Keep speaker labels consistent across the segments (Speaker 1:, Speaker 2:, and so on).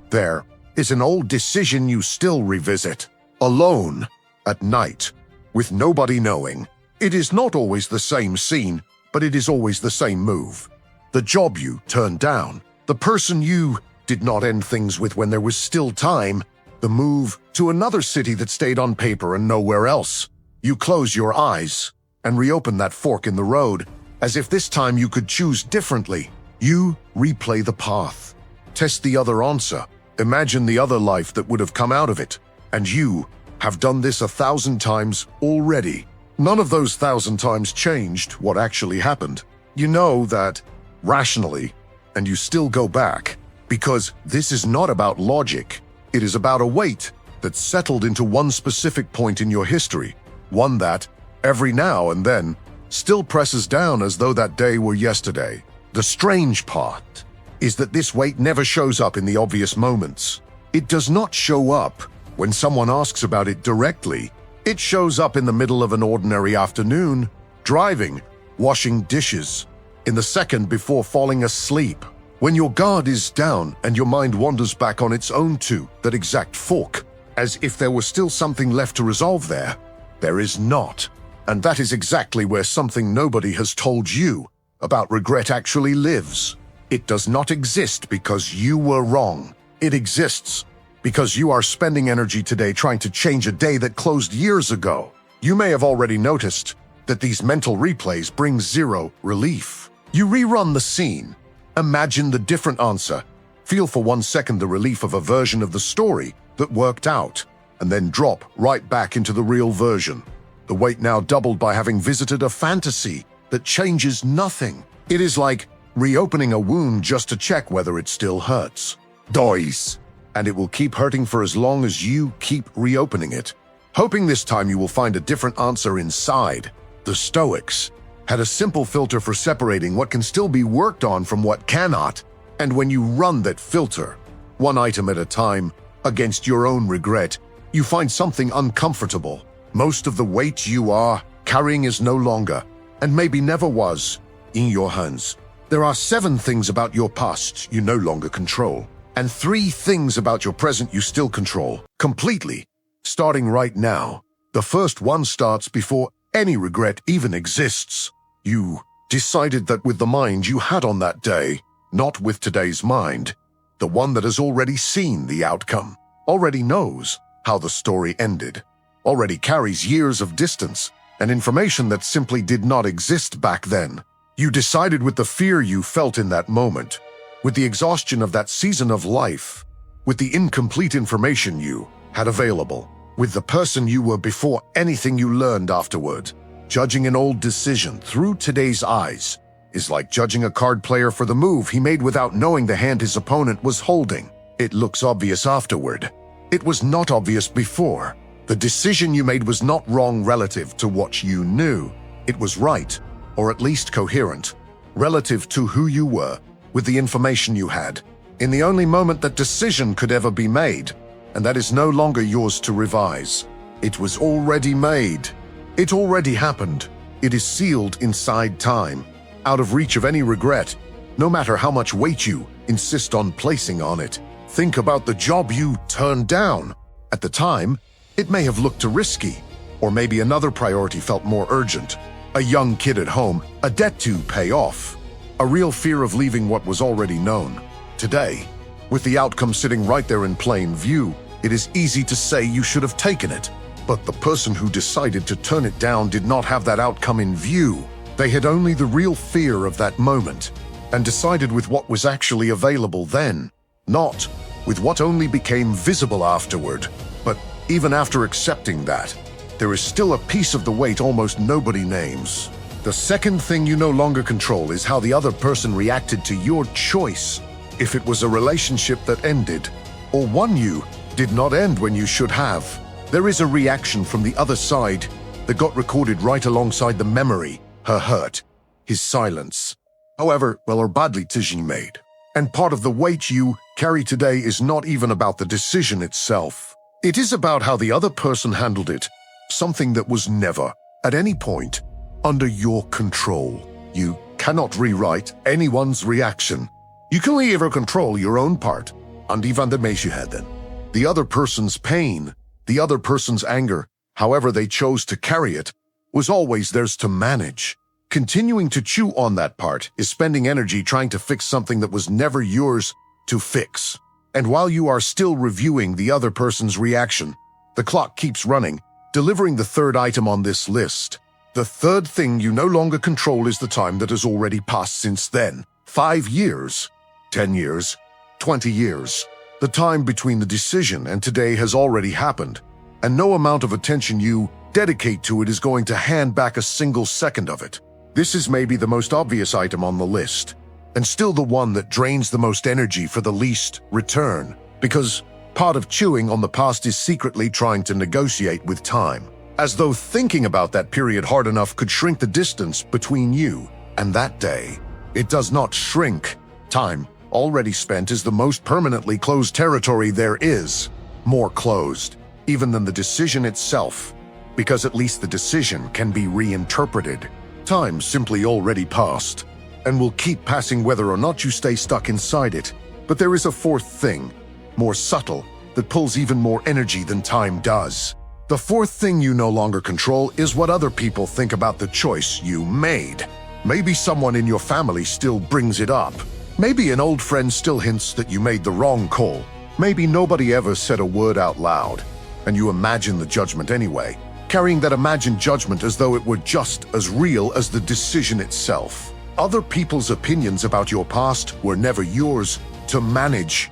Speaker 1: There is an old decision you still revisit, alone, at night, with nobody knowing. It is not always the same scene, but it is always the same move. The job you turned down, the person you did not end things with when there was still time, the move to another city that stayed on paper and nowhere else. You close your eyes and reopen that fork in the road, as if this time you could choose differently. You replay the path, test the other answer, imagine the other life that would have come out of it, and you have done this 1,000 times already. None of those 1,000 times changed what actually happened. You know that rationally, and you still go back, because this is not about logic. It is about a weight that settled into one specific point in your history, one that, every now and then, still presses down as though that day were yesterday. The strange part is that this weight never shows up in the obvious moments. It does not show up when someone asks about it directly. It shows up in the middle of an ordinary afternoon, driving, washing dishes, in the second before falling asleep, when your guard is down and your mind wanders back on its own to that exact fork, as if there was still something left to resolve there. There is not. And that is exactly where something nobody has told you about regret actually lives. It does not exist because you were wrong. It exists because you are spending energy today trying to change a day that closed years ago. You may have already noticed that these mental replays bring zero relief. You rerun the scene, imagine the different answer, feel for 1 second the relief of a version of the story that worked out, and then drop right back into the real version. The weight now doubled by having visited a fantasy that changes nothing. It is like reopening a wound just to check whether it still hurts. Dois. And it will keep hurting for as long as you keep reopening it, hoping this time you will find a different answer inside. The Stoics had a simple filter for separating what can still be worked on from what cannot, and when you run that filter, one item at a time, against your own regret, you find something uncomfortable. Most of the weight you are carrying is no longer, and maybe never was, in your hands. There are 7 things about your past you no longer control, and 3 things about your present you still control, completely, starting right now. The first one starts before any regret even exists. You decided that with the mind you had on that day, not with today's mind, the one that has already seen the outcome, already knows how the story ended, already carries years of distance and information that simply did not exist back then. You decided with the fear you felt in that moment, with the exhaustion of that season of life, with the incomplete information you had available, with the person you were before anything you learned afterward. Judging an old decision through today's eyes is like judging a card player for the move he made without knowing the hand his opponent was holding. It looks obvious afterward. It was not obvious before. The decision you made was not wrong relative to what you knew. It was right, or at least coherent, relative to who you were, with the information you had, in the only moment that decision could ever be made, and that is no longer yours to revise. It was already made. It already happened. It is sealed inside time, out of reach of any regret, no matter how much weight you insist on placing on it. Think about the job you turned down. At the time, it may have looked too risky, or maybe another priority felt more urgent. A young kid at home, a debt to pay off, a real fear of leaving what was already known. Today, with the outcome sitting right there in plain view, it is easy to say you should have taken it. But the person who decided to turn it down did not have that outcome in view. They had only the real fear of that moment, and decided with what was actually available then, not with what only became visible afterward. But even after accepting that, there is still a piece of the weight almost nobody names. The second thing you no longer control is how the other person reacted to your choice. If it was a relationship that ended, or one you did not end when you should have, there is a reaction from the other side that got recorded right alongside the memory, her hurt, his silence, however well or badly decision made. And part of the weight you carry today is not even about the decision itself. It is about how the other person handled it, something that was never, at any point, under your control. You cannot rewrite anyone's reaction. You can only ever control your own part, And even the then. The other person's pain, the other person's anger, however they chose to carry it, was always theirs to manage. Continuing to chew on that part is spending energy trying to fix something that was never yours to fix. And while you are still reviewing the other person's reaction, the clock keeps running, delivering the third item on this list. The third thing you no longer control is the time that has already passed since then. 5 years, 10 years, 20 years. The time between the decision and today has already happened, and no amount of attention you dedicate to it is going to hand back a single second of it. This is maybe the most obvious item on the list, and still the one that drains the most energy for the least return, because part of chewing on the past is secretly trying to negotiate with time, as though thinking about that period hard enough could shrink the distance between you and that day. It does not shrink. Time already spent is the most permanently closed territory there is, more closed even than the decision itself, because at least the decision can be reinterpreted. Time simply already passed, and will keep passing whether or not you stay stuck inside it. But there is a fourth thing, more subtle, that pulls even more energy than time does. The fourth thing you no longer control is what other people think about the choice you made. Maybe someone in your family still brings it up. Maybe an old friend still hints that you made the wrong call. Maybe nobody ever said a word out loud, and you imagine the judgment anyway, carrying that imagined judgment as though it were just as real as the decision itself. Other people's opinions about your past were never yours to manage,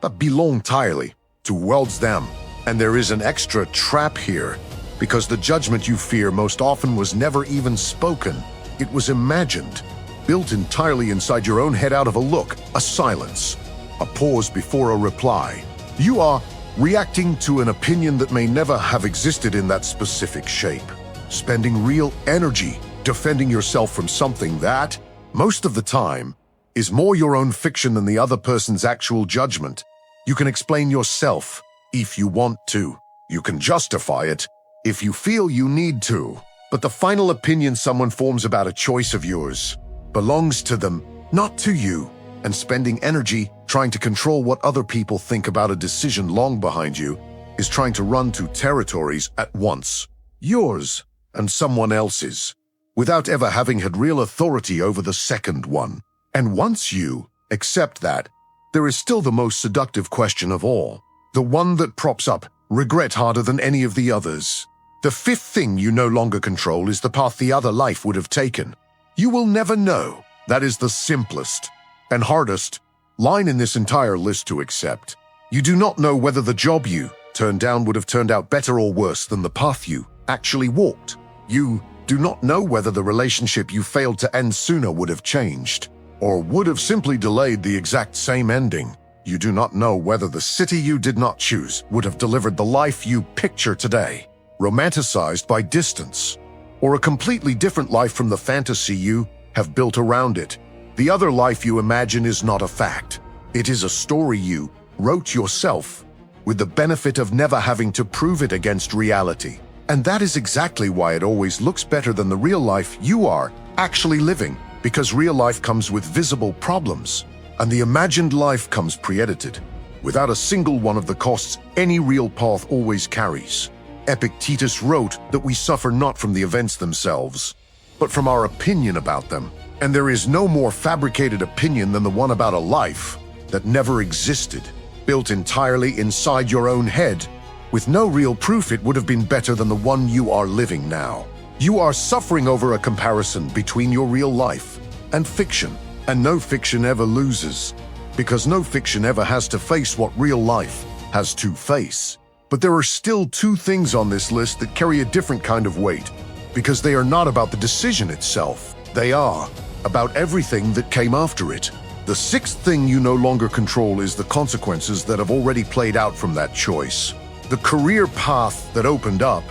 Speaker 1: but belong entirely towards them. And there is an extra trap here, because the judgment you fear most often was never even spoken. It was imagined, built entirely inside your own head out of a look, a silence, a pause before a reply. You are reacting to an opinion that may never have existed in that specific shape, spending real energy defending yourself from something that, most of the time, is more your own fiction than the other person's actual judgment. You can explain yourself if you want to. You can justify it if you feel you need to. But the final opinion someone forms about a choice of yours belongs to them, not to you. And spending energy trying to control what other people think about a decision long behind you is trying to run two territories at once, yours and someone else's, without ever having had real authority over the second one. And once you accept that, there is still the most seductive question of all, the one that props up regret harder than any of the others. The fifth thing you no longer control is the path the other life would have taken. You will never know. That is the simplest and hardest line in this entire list to accept. You do not know whether the job you turned down would have turned out better or worse than the path you actually walked. You do not know whether the relationship you failed to end sooner would have changed, or would have simply delayed the exact same ending. You do not know whether the city you did not choose would have delivered the life you picture today, romanticized by distance, or a completely different life from the fantasy you have built around it. The other life you imagine is not a fact. It is a story you wrote yourself, with the benefit of never having to prove it against reality. And that is exactly why it always looks better than the real life you are actually living, because real life comes with visible problems, and the imagined life comes pre-edited, without a single one of the costs any real path always carries. Epictetus wrote that we suffer not from the events themselves, but from our opinion about them. And there is no more fabricated opinion than the one about a life that never existed, built entirely inside your own head, with no real proof it would have been better than the one you are living now. You are suffering over a comparison between your real life and fiction, and no fiction ever loses, because no fiction ever has to face what real life has to face. But there are still two things on this list that carry a different kind of weight, because they are not about the decision itself. They are about everything that came after it. The sixth thing you no longer control is the consequences that have already played out from that choice. The career path that opened up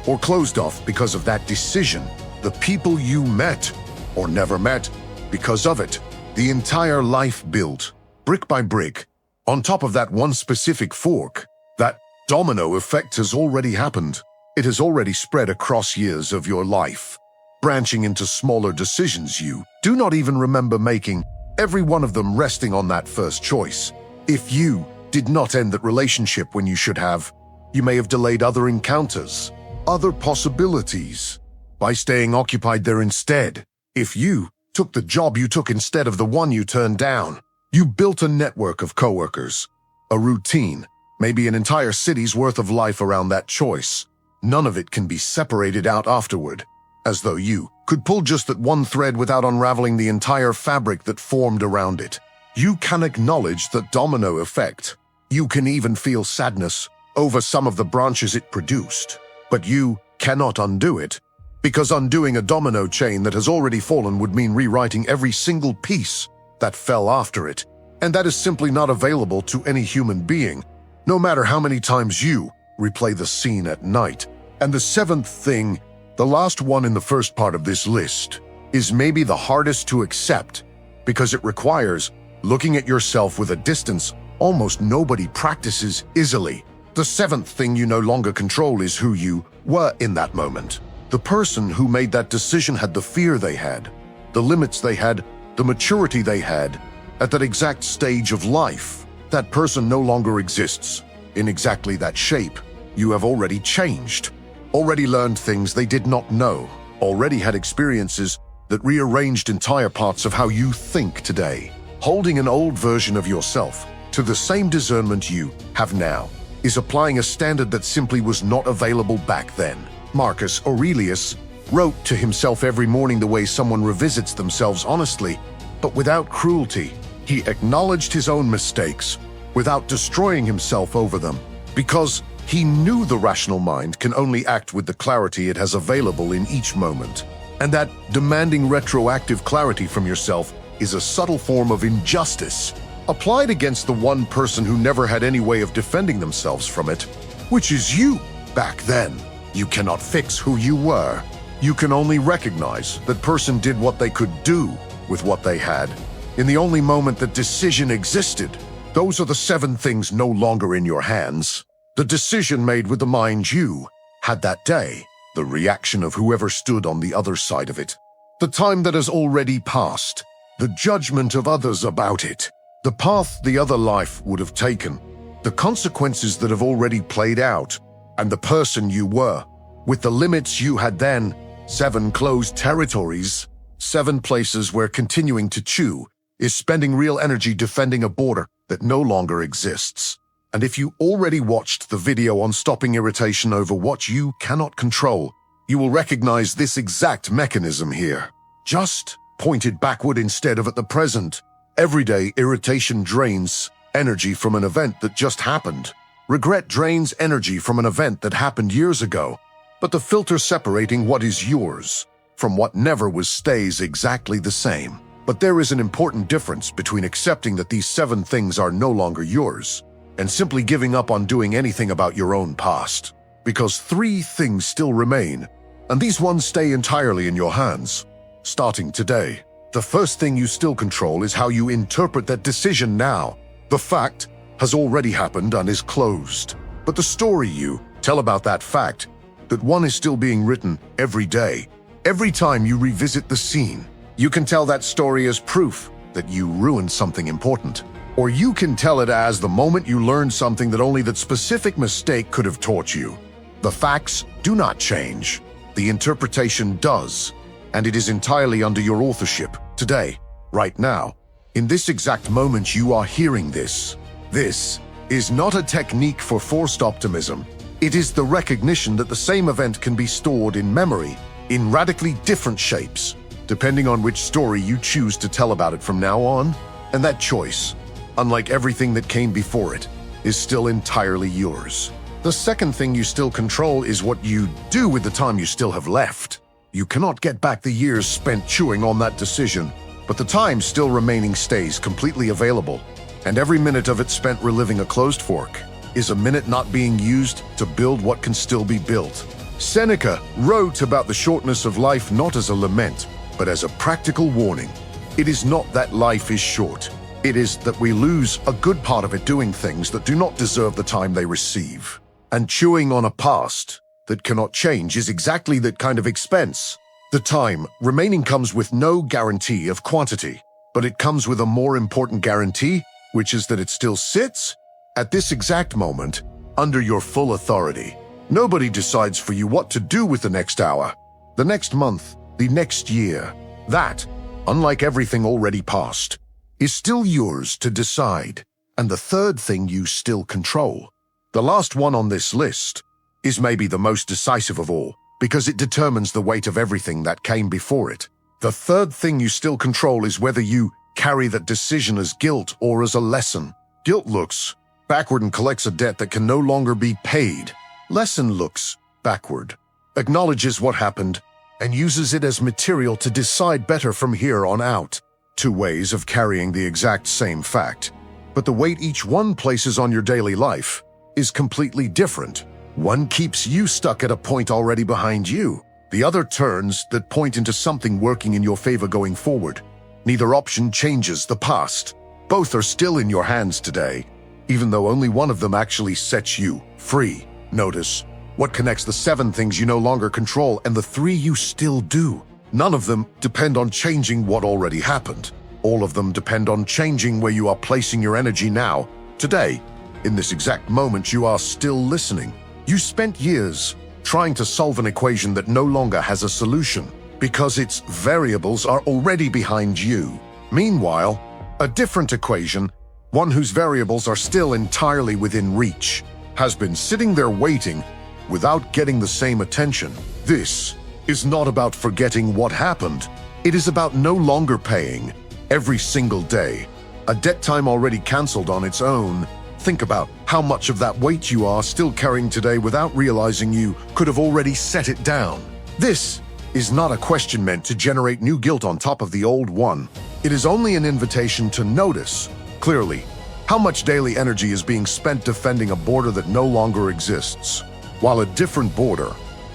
Speaker 1: or closed off because of that decision. The people you met or never met because of it. The entire life built, brick by brick, on top of that one specific fork. That domino effect has already happened. It has already spread across years of your life, branching into smaller decisions you do not even remember making, every one of them resting on that first choice. If you did not end that relationship when you should have. You may have delayed other encounters, other possibilities, by staying occupied there instead. If you took the job you took instead of the one you turned down, you built a network of coworkers, a routine, maybe an entire city's worth of life around that choice. None of it can be separated out afterward, as though you could pull just that one thread without unraveling the entire fabric that formed around it. You can acknowledge the domino effect. You can even feel sadness over some of the branches it produced. But you cannot undo it, because undoing a domino chain that has already fallen would mean rewriting every single piece that fell after it. And that is simply not available to any human being, no matter how many times you replay the scene at night. And the seventh thing, the last one in the first part of this list, is maybe the hardest to accept, because it requires looking at yourself with a distance almost nobody practices easily. The seventh thing you no longer control is who you were in that moment. The person who made that decision had the fear they had, the limits they had, the maturity they had at that exact stage of life. That person no longer exists in exactly that shape. You have already changed, already learned things they did not know, already had experiences that rearranged entire parts of how you think today. Holding an old version of yourself to the same discernment you have now is applying a standard that simply was not available back then. Marcus Aurelius wrote to himself every morning the way someone revisits themselves honestly, but without cruelty. He acknowledged his own mistakes without destroying himself over them, because he knew the rational mind can only act with the clarity it has available in each moment, and that demanding retroactive clarity from yourself is a subtle form of injustice applied against the one person who never had any way of defending themselves from it, which is you back then. You cannot fix who you were. You can only recognize that person did what they could do with what they had. In the only moment that decision existed, those are the seven things no longer in your hands. The decision made with the mind you had that day, the reaction of whoever stood on the other side of it, the time that has already passed, the judgment of others about it, the path the other life would have taken, the consequences that have already played out, and the person you were, with the limits you had then, 7 closed territories, 7 places where continuing to chew is spending real energy defending a border that no longer exists. And if you already watched the video on stopping irritation over what you cannot control, you will recognize this exact mechanism here, just pointed backward instead of at the present. Everyday irritation drains energy from an event that just happened. Regret drains energy from an event that happened years ago, but the filter separating what is yours from what never was stays exactly the same. But there is an important difference between accepting that these 7 things are no longer yours and simply giving up on doing anything about your own past. Because 3 things still remain, and these ones stay entirely in your hands, starting today. The first thing you still control is how you interpret that decision now. The fact has already happened and is closed. But the story you tell about that fact, that one is still being written every day, every time you revisit the scene, you can tell that story as proof that you ruined something important. Or you can tell it as the moment you learned something that only that specific mistake could have taught you. The facts do not change. The interpretation does. And it is entirely under your authorship, today, right now. In this exact moment you are hearing this. This is not a technique for forced optimism. It is the recognition that the same event can be stored in memory in radically different shapes, depending on which story you choose to tell about it from now on. And that choice, unlike everything that came before it, is still entirely yours. The second thing you still control is what you do with the time you still have left. You cannot get back the years spent chewing on that decision, but the time still remaining stays completely available. And every minute of it spent reliving a closed fork is a minute not being used to build what can still be built. Seneca wrote about the shortness of life not as a lament, but as a practical warning. It is not that life is short. It is that we lose a good part of it doing things that do not deserve the time they receive. And chewing on a past that cannot change is exactly that kind of expense. The time remaining comes with no guarantee of quantity, but it comes with a more important guarantee, which is that it still sits At this exact moment, under your full authority, nobody decides for you what to do with the next hour, the next month, the next year. That, unlike everything already past, is still yours to decide. And the third thing you still control, the last one on this list, is maybe the most decisive of all, because it determines the weight of everything that came before it. The third thing you still control is whether you carry that decision as guilt or as a lesson. Guilt looks backward and collects a debt that can no longer be paid. Lesson looks backward, acknowledges what happened, and uses it as material to decide better from here on out. Two ways of carrying the exact same fact, but the weight each one places on your daily life is completely different. One keeps you stuck at a point already behind you. The other turns that point into something working in your favor going forward. Neither option changes the past. Both are still in your hands today, even though only one of them actually sets you free. Notice what connects the 7 things you no longer control and the 3 you still do. None of them depend on changing what already happened. All of them depend on changing where you are placing your energy now. Today, in this exact moment, you are still listening. You spent years trying to solve an equation that no longer has a solution because its variables are already behind you. Meanwhile, a different equation, one whose variables are still entirely within reach, has been sitting there waiting without getting the same attention. This is not about forgetting what happened. It is about no longer paying, every single day, a debt time already canceled on its own. Think about how much of that weight you are still carrying today without realizing you could have already set it down. This is not a question meant to generate new guilt on top of the old one. It is only an invitation to notice, clearly, how much daily energy is being spent defending a border that no longer exists, while a different border,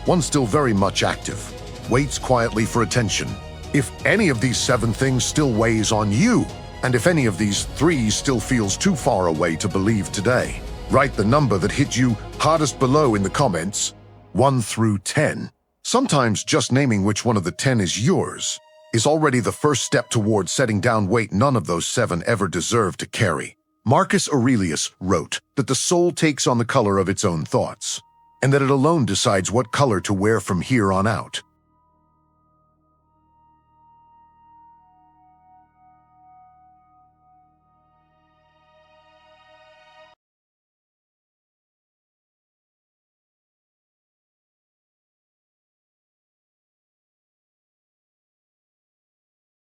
Speaker 1: one still very much active, waits quietly for attention. If any of these 7 things still weighs on you, and if any of these 3 still feels too far away to believe today, write the number that hit you hardest below in the comments, 1 through 10. Sometimes just naming which one of the 10 is yours is already the first step towards setting down weight none of those 7 ever deserve to carry. Marcus Aurelius wrote that the soul takes on the color of its own thoughts, and that it alone decides what color to wear from here on out.